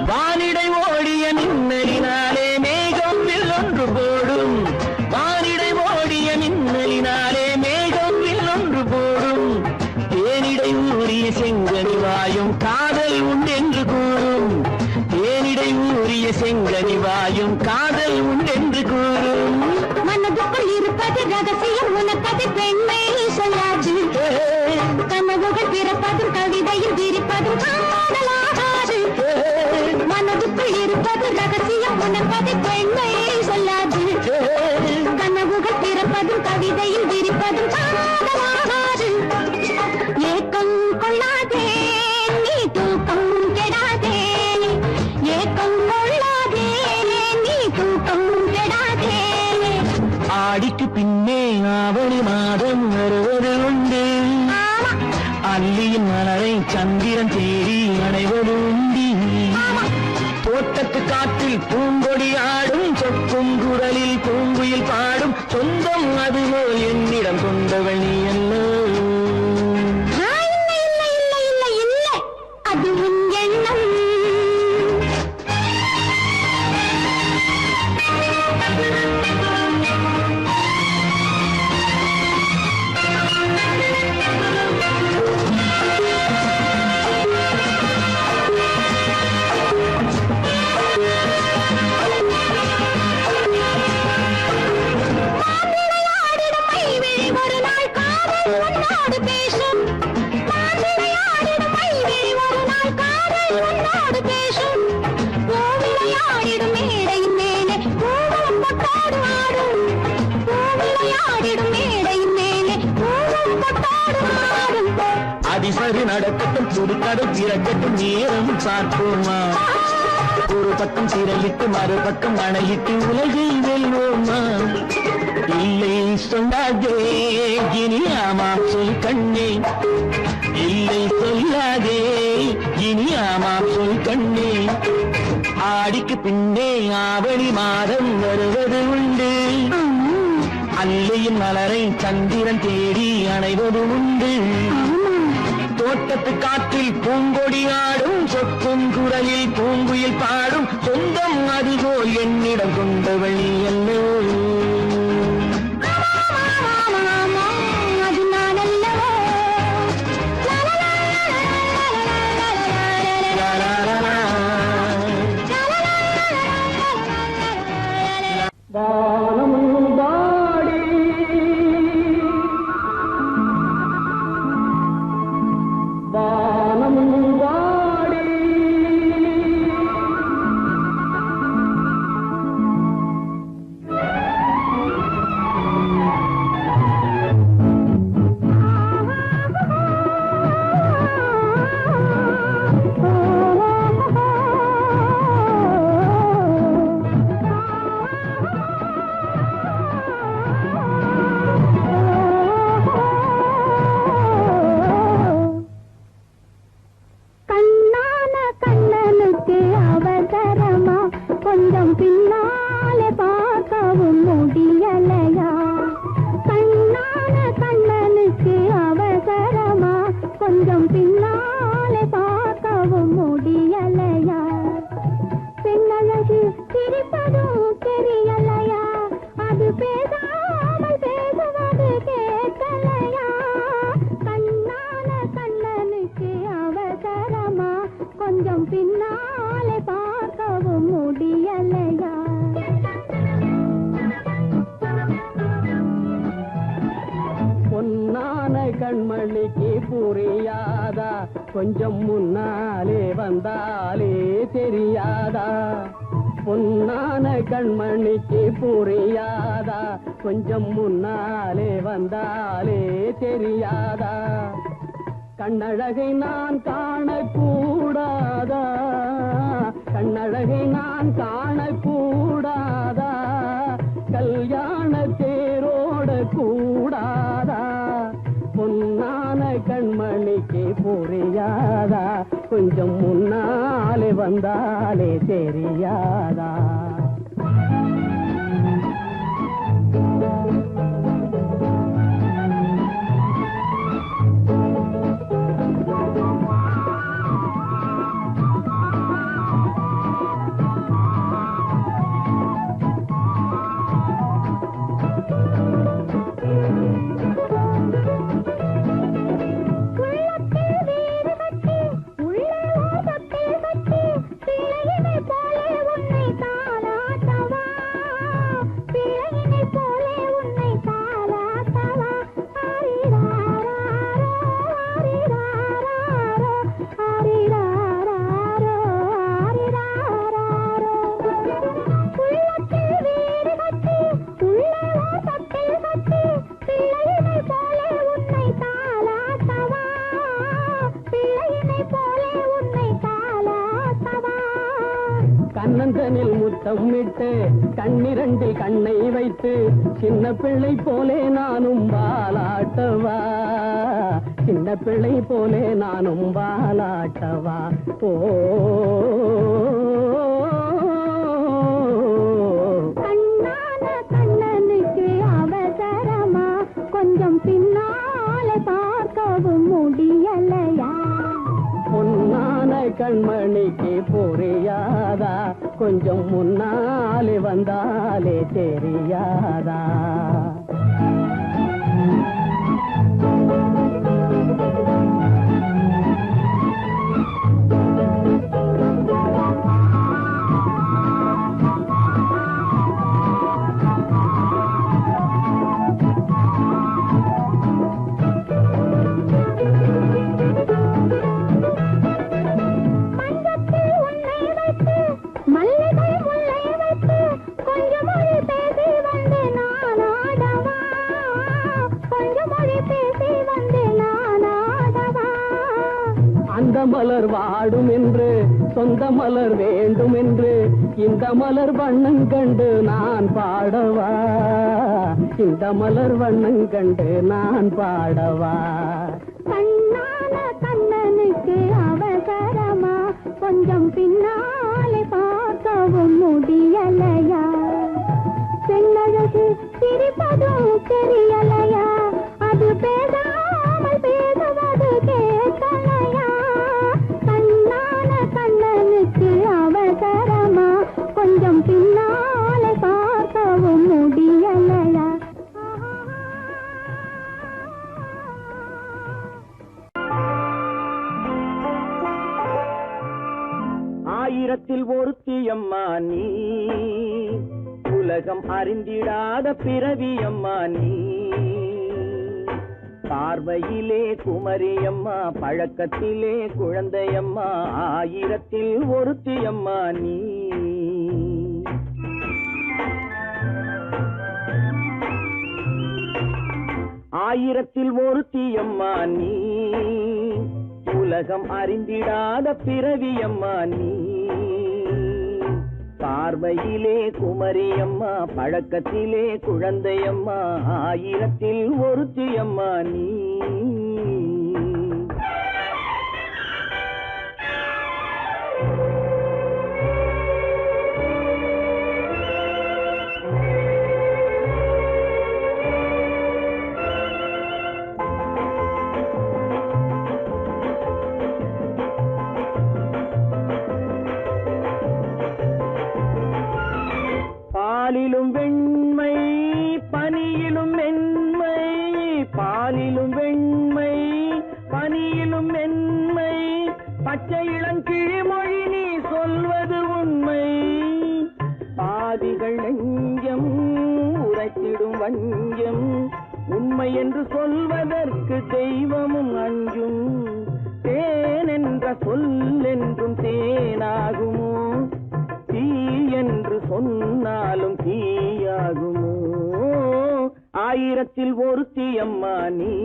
வானிடை ஓடிய மின்னலினாலே மேகம் வில்லொன்று போடும் வானிடை ஓடிய மின்னலினாலே மேகம் வில்லொன்று போடும் தேனிடை ஊறிய செங்கனி வாயும் காதல் உண்டென்று கூறும் தேனிடை ஊறிய செங்கனி வாயும் காதல் உண்டென்று கூறும் மனதுக்குள் இருப்பது ரகசியம் உனக்கது பெண்மை சொல்லாது கனவுகள் பிறப்பதும் கவிதையில் விரிப்பதும் காதலாகாது மனதுக்குள் இருப்பது ரகசியம் உனக்கது பெண்மை சொல்லாது கனவுகள் பிறப்பதும் கவிதையில் விரிப்பதும் காதலாகாது ஏக்கம் கொள்ளாதே நீ தூக்கம் கெடாதே ஏக்கம் கொள்ளாதே நீ தூக்கம் கெடாதே ஆடிக்கு பின்னே ஆவணி மாதம் வருவது உண்டு அல்லியின் மலரை சந்திரன் தேடி அணைவது உண்டு தோட்டத்து காற்றில் பூங்கொடி ஆடும் சொக்கும் குரலில் பூங்குயில் பாடும் சொந்தம் அதுபோல் என்னிடம் கொண்டவள் நீ அல்லோ அது உன் எண்ணம் ஒரு நாள் காதல் உன்னோடு பேசும் விளையாடிடும் ஒரு நாள் காதல் உன்னோடு பேசும் விளையாடிடும் மேடையின் மேலே பூவும் பொட்டாடு ஆடும் விளையாடிடும் மேடையின் மேலே பூவும் பொட்டாடு ஆடும் அதிசரி நடக்கட்டும் புதுக்கடை திறக்கட்டும் நேரம் பார்ப்போமா ஒரு பக்கம் திரையிட்டு மறுபக்கம் அணையிட்டு உலகை வெல்வோமா இல்லை சொல்லாதே இனி ஆமா சொல் கண்ணே இல்லை சொல்லாதே இனி ஆமா சொல் கண்ணே ஆடிக்கு பின்னே ஆவணி மாதம் வருவது உண்டு அல்லையின் மலரை சந்திரன் தேடி அணைவது உண்டு தோட்டத்து காற்றில் பூங்கொடி ஆடும் சொக்கும் குரலில் பூங்குயில் பாடும் சொந்தம் அதுபோல் என்னிடம் கொண்டவள் அல்லோ கண்மணிக்கு புரியாதா கொஞ்சம் முன்னாலே வந்தாலே தெரியாதா பொன்னான கண்மணிக்கு புரியாதா கொஞ்சம் முன்னாலே வந்தாலே தெரியாதா கண்ணழகை நான் காணக்கூடாதா கண்ணழகை நான் காணக்கூடாதா கல்யாண தேரோட கூடாதா பொன்னான கண்மணிக்கு புரியாதா கொஞ்சம் முன்னாலே வந்தாலே தெரியாதா கண்ணந்தனில் முத்தமிட்டு கண்ணிரண்டில் கண்ணை வைத்து சின்ன பிள்ளை போலே நானும் பாலாட்டவா சின்ன பிள்ளை போலே நானும் பாலாட்டவா ஓ கண்ணான கண்ணனுக்கு அவசரமா கொஞ்சம் பின்னாலே பார்க்கவும் முடியலையா பொன்னான கண்மணிக்கு புரியாதா கொஞ்சம் முன்னாலே வந்தாலே தெரியாதா அந்த மலர் வாடும் என்று சொந்த மலர் வேண்டும் என்று இந்த மலர் வண்ணம் கண்டு நான் பாடவா இந்த மலர் வண்ணம் கண்டு நான் பாடவா கண்ணான கண்ணனுக்கு அவசரமா கொஞ்சம் பின்னாலே பார்க்கவும் முடியலையா பெண்ணழகு சிரிப்பதும் தெரியலையா அது பேசாமல் பேசுவது கேட்கலையா கண்ணான கண்ணனுக்கு அவசரமா கொஞ்சம் பின்னாலே பார்க்கவும் முடியலையா ஆயிரத்தில் ஒருத்தியம்மா நீ உலகம் அறிந்திடாத பிறவியம்மா நீ பார்வையிலே குமரியம்மா பழக்கத்திலே குழந்தையம்மா ஆயிரத்தில் ஒருத்தியம்மா நீ ஆயிரத்தில் ஒருத்தியம்மா நீ உலகம் அறிந்திடாத பிறவியம்மா நீ பார்வையிலே குமரியம்மா பழக்கத்திலே குழந்தையம்மா ஆயிரத்தில் ஒருத்தியம்மா நீ பாலிலும் வெண்மை பனியிலும் மென்மை பாலிலும் வெண்மை பனியிலும் மென்மை பச்சை இளங்கிழிமொழி நீ சொல்வது உண்மை பாதிகள் நெஞ்சம் உரைத்திடும் வஞ்சம் உண்மை என்று சொல்வதற்கு தெய்வமும் அஞ்சும். தேன் என்ற சொல் என்றும் தேனாகுமோ? தீ என்று சொன்னாலும் தீயாகுமோ? ஆயிரத்தில் ஒருத்தி அம்மா நீ,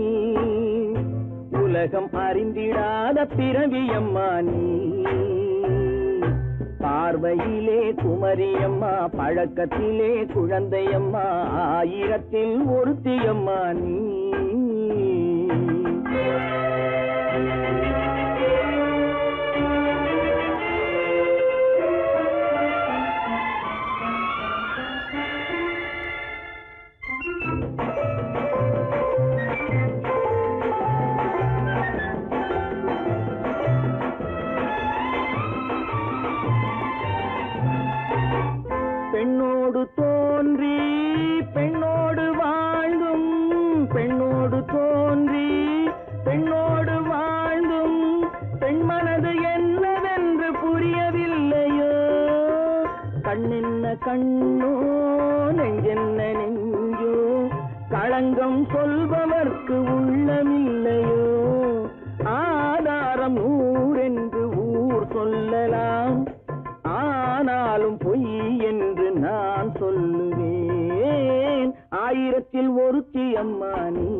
உலகம் அறிந்திடாத பிறவியம்மா நீ. பார்வையிலே குமரியம்மா, பழக்கத்திலே குழந்தையம்மா, ஆயிரத்தில் ஒருத்தியம்மா நீ. பெண்ணோடு தோன்றி பெண்ணோடு வாழ்ந்தும், பெண்ணோடு தோன்றி பெண்ணோடு வாழ்ந்தும், பெண் மனது என்னவென்று புரியவில்லையோ? கண்ணென்ன கண்ணோ, நெஞ்சென்ன நெஞ்சோ, களங்கம் சொல்பவர்க்கு உள்ளமில்லையோ? ஆதாரம் நூறென்று ஊர் சொல்லலாம், ஆனாலும் பொய் என்று நான் சொல்லுவேன். ஆயிரத்தில் ஒருத்தி அம்மா நீ,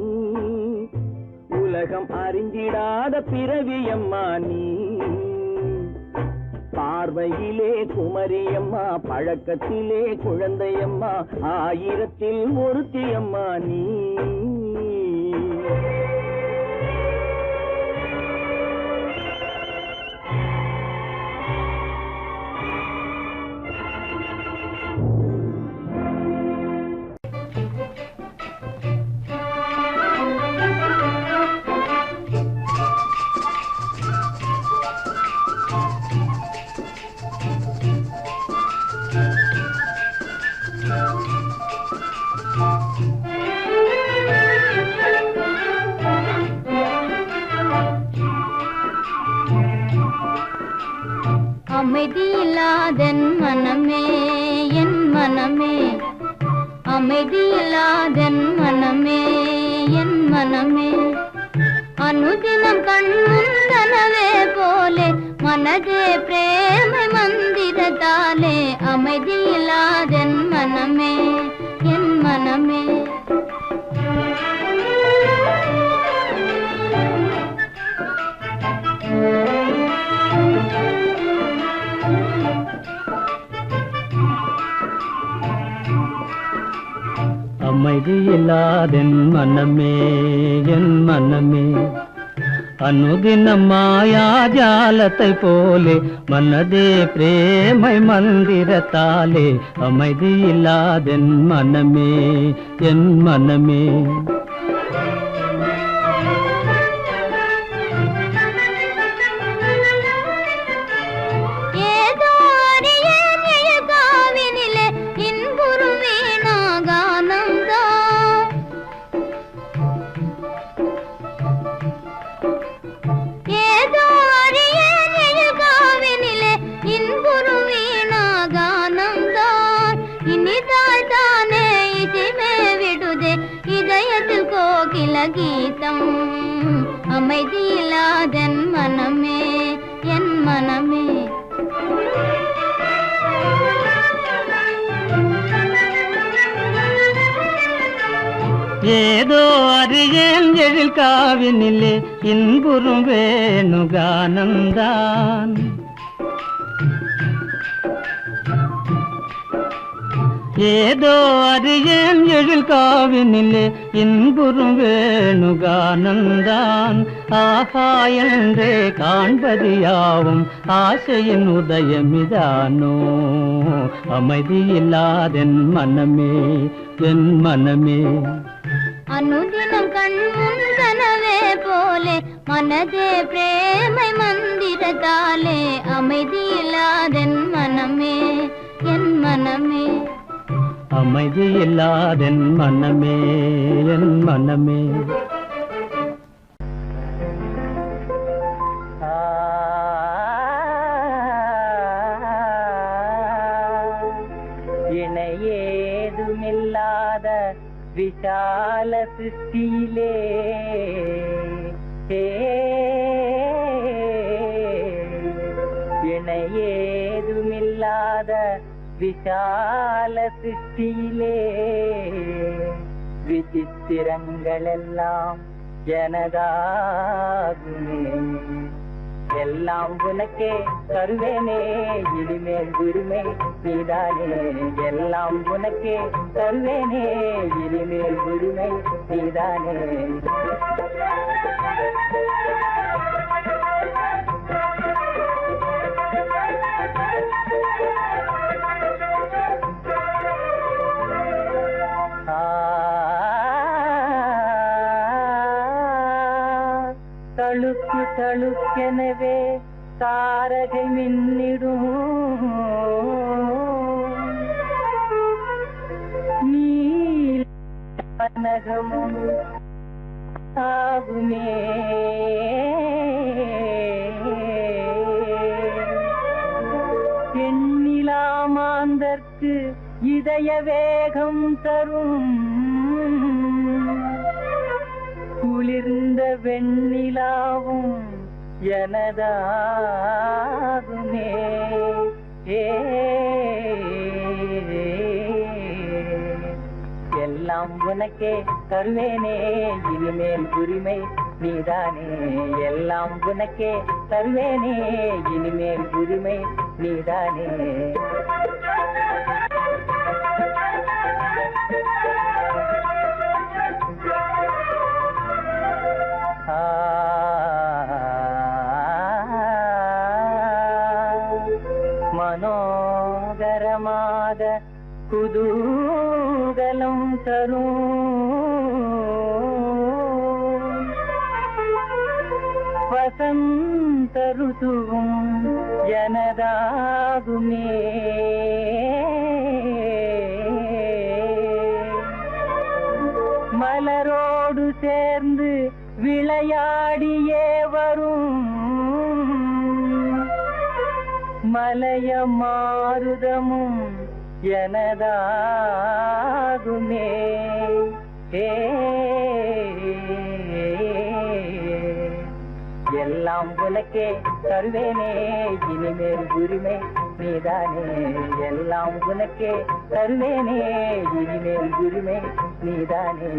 உலகம் அறிந்திடாத பிறவியம்மா நீ. பார்வையிலே குமரியம்மா, பழக்கத்திலே குழந்தையம்மா, ஆயிரத்தில் ஒருத்தி அம்மா நீ. அமைதியில்லாதென் மனமே, என் மனமே, அமைதியில்லாதென் மனமே, என் மனமே. அனுதினம் கண்முந்தனவே போலே மனதே பிரேமை மந்திரத்தாலே, அமைதியில்லாதென் மனமே, என் மனமே. அமைதியில்லாதென் மனமே, என் மனமே. அனுதினம் மாயா ஜாலத்தை போலே மனதே பிரேமை மந்திரத்தாலே, அமைதியில்லாதென் மனமே, என் மனமே. கீதம் அமைதியில்லாதென் மனமே, என் மனமே. ஏதோ அறியேன் எழில் காவினிலே இன்புறும் வேணுகானந்தான். ஏதோ அறியேன் எழில் காவினிலே இன்புறும் வேணுகானந்தான். ஆஹா என்றே காண்பது யாவும் ஆசையின் உதயமிதானோ. அமைதியில்லாதென் மனமே, என் மனமே. அனுதினம் கண்முன் கனவே போலே மனதே பிரேமை மந்திரத்தாலே, அமைதியில்லாதென் மனமே, என் மனமே. அமைதியில்லாதென் மனமே, என் மனமே. இணையேதுமில்லாத விச விஷால சிருஷ்டியிலே இணையேதுமில்லாத விஷால சிருஷ்டியிலே விசித்திரங்கள் எல்லாம் எனதாகுமே எல்லாம் உனக்கே தருவேனே இனிமேல் உரிமை நீதானே எல்லாம் உனக்கே தருவேனே இனிமேல் உரிமை நீதானே தழுக்கு தழுக்கெனவே தாரகை மின்னிடும் நீலகமும் ஆகுமே எண்ணிலாமாந்தற்கு இதய வேகம் தரும் குளிர்ந்த வெண்ணிலாவும் எனதாகுமே எல்லாம் உனக்கே தருவேனே இனிமேல் உரிமை நீதானே எல்லாம் உனக்கே தருவேனே இனிமேல் உரிமை நீதானே மனோகரமாக குதூகலம் தரும் வசந்த ருதுவும் எனதாகுமே மலரோடு சேர்ந்து விளையாடியே வரும் மலைய மாருதமும் எனதாகுமே எல்லாம் உனக்கே தருவேனே இனிமேல் உரிமை நீதானே எல்லாம் உனக்கே தருவேனே இனிமேல் உரிமை நீதானே